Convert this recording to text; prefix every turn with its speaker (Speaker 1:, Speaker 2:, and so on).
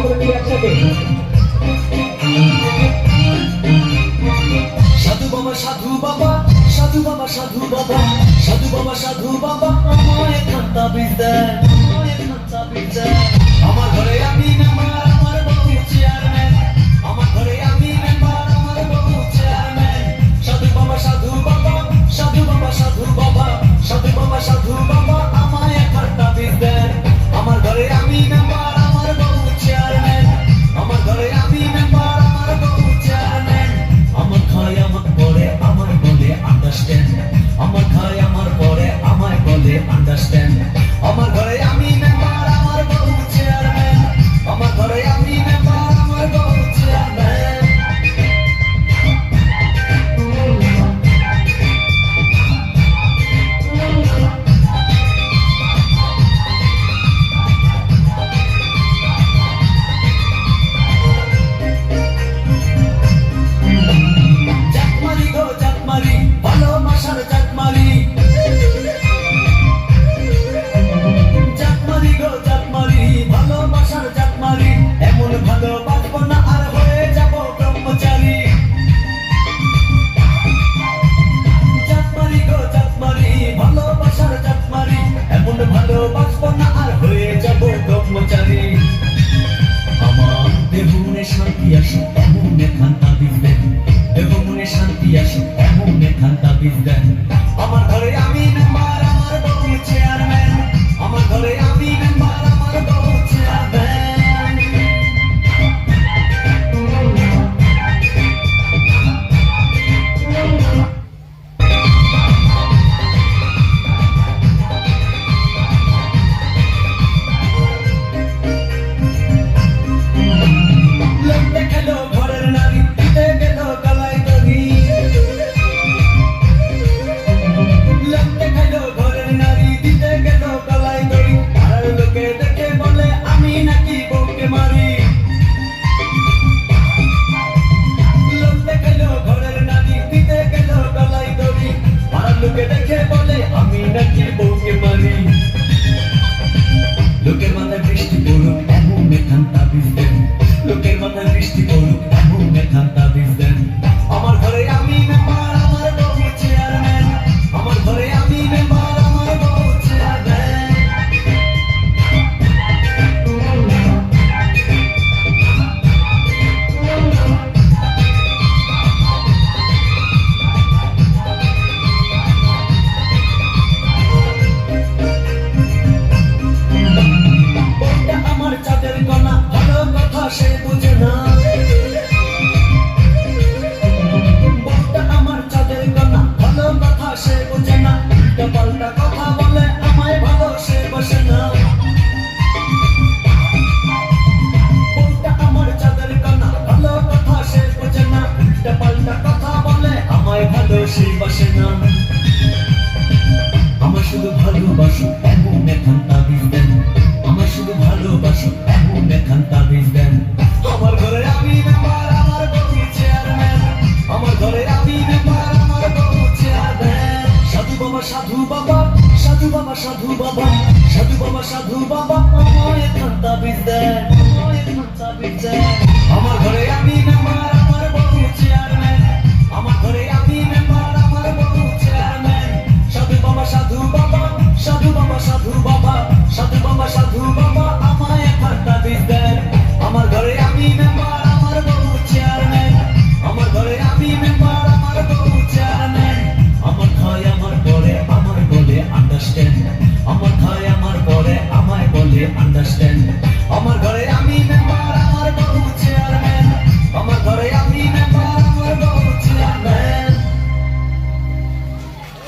Speaker 1: সকলে মিলে একসাথে।
Speaker 2: সাধু বাবা সাধু বাবা সাধু বাবা সাধু বাবা সাধু বাবা সাধু বাবা আমায় খান্তা বিদ্যায় আমার ঘরে আমি মেম্বার আমার বউ চেয়ারম্যান আমার ঘরে আমি মেম্বার আমার বউ চেয়ারম্যান সাধু বাবা সাধু বাবা সাধু বাবা সাধু বাবা সাধু বাবা সাধু বাবা আমায় খান্তা বিদ্যায় আমার ঘরে আমি মেম্বার আমার বউ চেয়ারম্যান আমার ঘরে আমি মেম্বার আমার বউ চেয়ারম্যান আমার খায় আমার পরে আমায় বলে আন্ডারস্ট্যান্ড আমার খায় আমার পরে আমায় বলে আন্ডারস্ট্যান্ড আমার ঘরে আমি মেম্বার আমার বউ চেয়ারম্যান আমার ঘরে আমি মেম্বার আমার বউ চেয়ারম্যান জাতমারি গো জাতমারি ভালোবাসার জাতমারি জাতমারি গো জাতমারি ভালোবাসার জাতমারি এমন ভালোবাসবো না আর হয়ে যাব ব্রহ্মচারী জাতমারি গো জাতমারি ভালোবাসার জাতমারি এমন ভালোবাসবো না আর হয়ে যাব ব্রহ্মচারী আমার দেহুনে শান্তি আসুক এমন খান্তা বিদ্যেন দেহুনে শান্তি আসুক এমন খান্তা বিদ্যেন আমার ঘরে আমি মেম্বার আমার বউ চেয়ারম্যান আমার ঘরে আমি মেম্বার আমার বউ চেয়ারম্যান লোক দেখালো ঘরের নারী দিতে গেল গলায় দড়ি লোক দেখালো ঘরের নারী দিতে গেল গলায় দড়ি আর লোকে দেখে বলে আমি নাকি বউকে মারি লোক দেখালো ঘরের নারী দিতে গেল গলায় দড়ি আর লোকে দেখে বলে আমি নাকি বউকে মারি লোকের মাথায় বৃষ্টি পড়ুক এমন খান্তা বিদ্যেন লোকের মাথায় বৃষ্টি পড়ুক এমন খান্তা বিদ্যেন আমার ঘরে আমি মেম্বার আমার বউ চেয়ারম্যান আমার ঘরে আমি মেম্বার আমার বউ চেয়ারম্যান বউটা আমার চাঁদের কণা ভালো কথা সে বুঝে না বউটা আমার চাঁদের কণা ভালো কথা সে বুঝে না উল্টা পাল্টা কথা বলে আমায় ভালো সে বসে না বউটা আমার চাঁদের কণা ভালো কথা সে বুঝে না উল্টা পাল্টা কথা বলে আমায় ভালো সে বসে না আমার শুধু ভালোবাসো এমন খান্তা বিদ্যেন আমার শুধু ভালোবাসো এমন খান্তা বিদ্যেন আমার ঘরে আমি মেম্বার আমার বউ চেয়ারম্যান আমার ঘরে আমি মেম্বার আমার বউ চেয়ারম্যান সাধু বাবা সাধু বাবা সাধু বাবা সাধু বাবা সাধু বাবা সাধু বাবা আমায় খান্তা বিদ্যেন আমার ঘরে